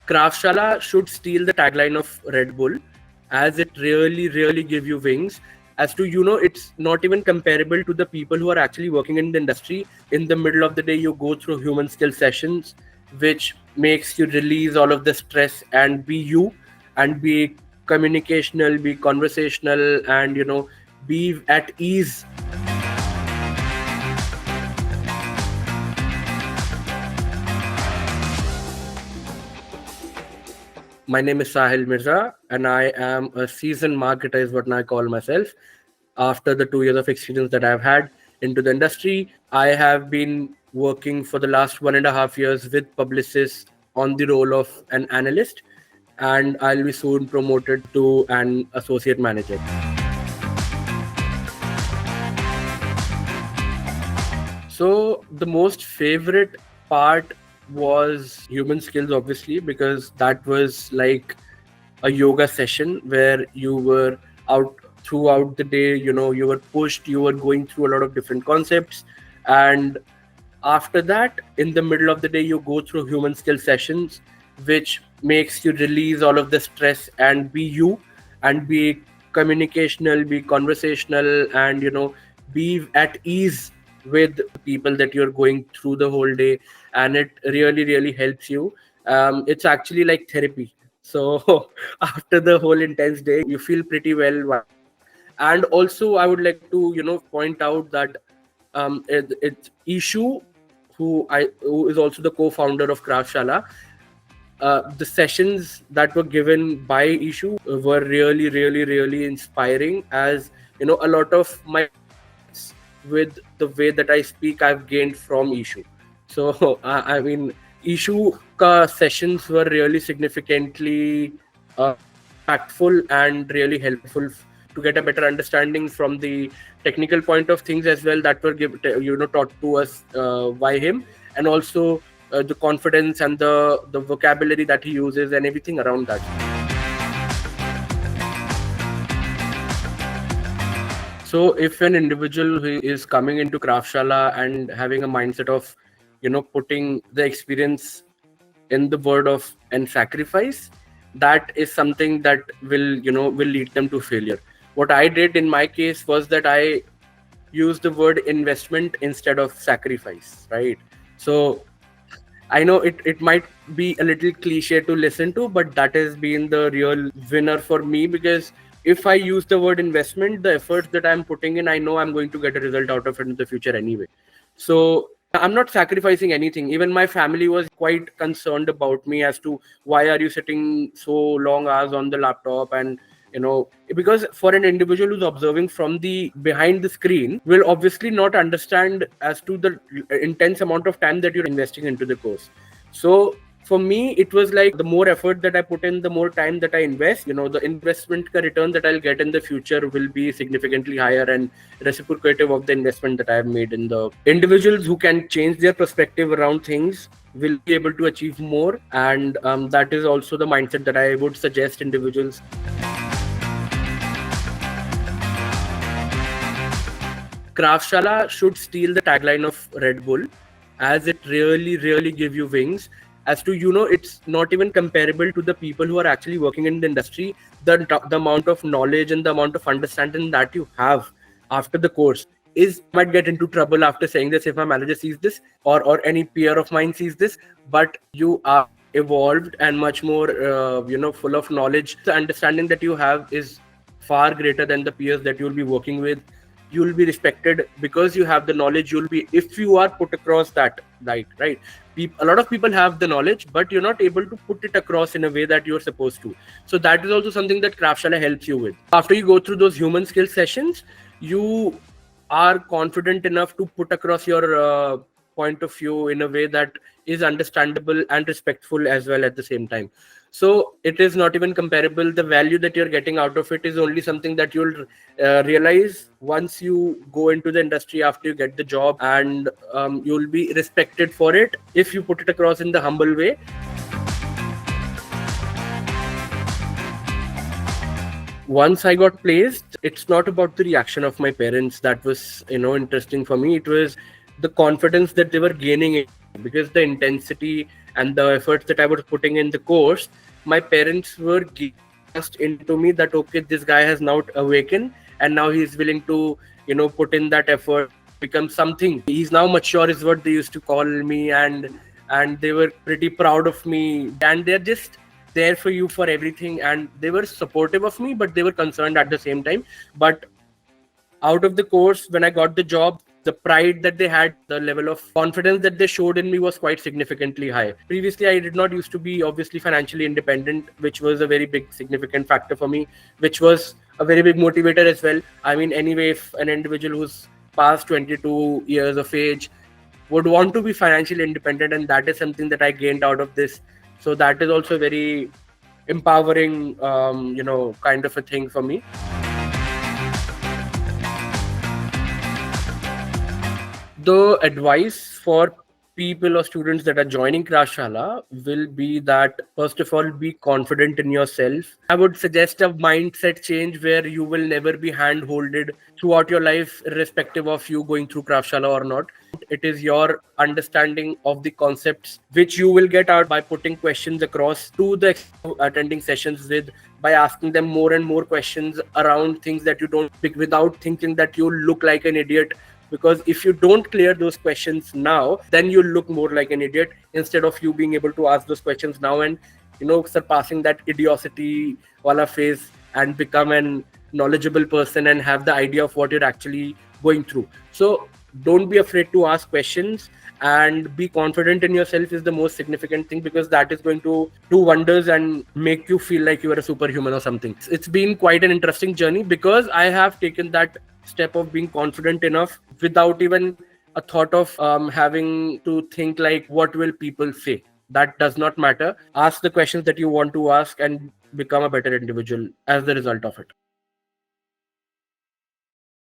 Kraftshala should steal the tagline of Red Bull, as it really give you wings. As to, it's not even comparable to the people who are actually working in the industry. In the middle of the day, you go through human skill sessions, which makes you release all of the stress and be you, and be communicational, be conversational, and, be at ease. My name is Sahil Mirza, and I am a seasoned marketer, is what I call myself. After the 2 years of experience that I've had into the industry, I have been working for the last 1.5 years with Publicis on the role of an analyst, and I'll be soon promoted to an associate manager. So the most favorite part was human skills, obviously, because that was like a yoga session where you were out throughout the day, you were pushed, you were going through a lot of different concepts. And after that, in the middle of the day, you go through human skill sessions, which makes you release all of the stress and be you, and be communicational, be conversational, and, be at ease with people that you're going through the whole day. And it really helps you. It's actually like therapy. So after the whole intense day, you feel pretty well. And also I would like to point out that it's Ishu, who is also the co-founder of Kraftshala. The sessions that were given by Ishu were really inspiring, as a lot of my with the way that I speak, I've gained from Ishu. So I mean, Ishu ka sessions were really significantly impactful and really helpful to get a better understanding from the technical point of things as well, that were taught to us by him, and also the confidence and the vocabulary that he uses and everything around that. So if an individual who is coming into Kraftshala and having a mindset of, putting the experience in the word of and sacrifice, that is something that will lead them to failure. What I did in my case was that I used the word investment instead of sacrifice, right? So I know it might be a little cliche to listen to, but that has been the real winner for me, because if I use the word investment, the efforts that I'm putting in, I know I'm going to get a result out of it in the future anyway. So I'm not sacrificing anything. Even my family was quite concerned about me as to why are you sitting so long hours on the laptop, and because for an individual who's observing from the behind the screen will obviously not understand as to the intense amount of time that you're investing into the course. So for me, it was like the more effort that I put in, the more time that I invest, the investment return that I'll get in the future will be significantly higher and reciprocative of the investment that I have made. In the individuals who can change their perspective around things will be able to achieve more. And that is also the mindset that I would suggest individuals. Kraftshala should steal the tagline of Red Bull, as it really give you wings. As to, it's not even comparable to the people who are actually working in the industry. The amount of knowledge and the amount of understanding that you have after the course is, might get into trouble after saying this if my manager sees this, or any peer of mine sees this, but you are evolved and much more, full of knowledge. The understanding that you have is far greater than the peers that you'll be working with. You'll be respected because you have the knowledge. If you are put across that, right? A lot of people have the knowledge, but you're not able to put it across in a way that you're supposed to. So that is also something that Kraftshala helps you with. After you go through those human skill sessions, you are confident enough to put across your point of view in a way that is understandable and respectful as well at the same time. So it is not even comparable. The value that you're getting out of it is only something that you'll realize once you go into the industry after you get the job, and you'll be respected for it if you put it across in the humble way. Once I got placed, it's not about the reaction of my parents that was interesting for me. It was the confidence that they were gaining in, because the intensity and the efforts that I was putting in the course, my parents were giving trust into me that okay, this guy has now awakened and now he's willing to, put in that effort and become something. He's now mature is what they used to call me, and they were pretty proud of me, and they're just there for you for everything, and they were supportive of me, but they were concerned at the same time. But out of the course, when I got the job, the pride that they had, the level of confidence that they showed in me was quite significantly high. Previously, I did not used to be obviously financially independent, which was a very big significant factor for me, which was a very big motivator as well. I mean, anyway, if an individual who's past 22 years of age would want to be financially independent, and that is something that I gained out of this. So that is also very empowering, kind of a thing for me. The advice for people or students that are joining Kraftshala will be that, first of all, be confident in yourself. I would suggest a mindset change where you will never be hand-holded throughout your life, irrespective of you going through Kraftshala or not. It is your understanding of the concepts which you will get out by putting questions across to the attending sessions with, by asking them more and more questions around things that you don't pick, without thinking that you look like an idiot. Because if you don't clear those questions now, then you'll look more like an idiot, instead of you being able to ask those questions now and surpassing that idiocity wala phase and become an knowledgeable person and have the idea of what you're actually going through. So don't be afraid to ask questions, and be confident in yourself is the most significant thing, because that is going to do wonders and make you feel like you are a superhuman or something. It's been quite an interesting journey, because I have taken that step of being confident enough without even a thought of having to think like, what will people say? That does not matter. Ask the questions that you want to ask and become a better individual as the result of it.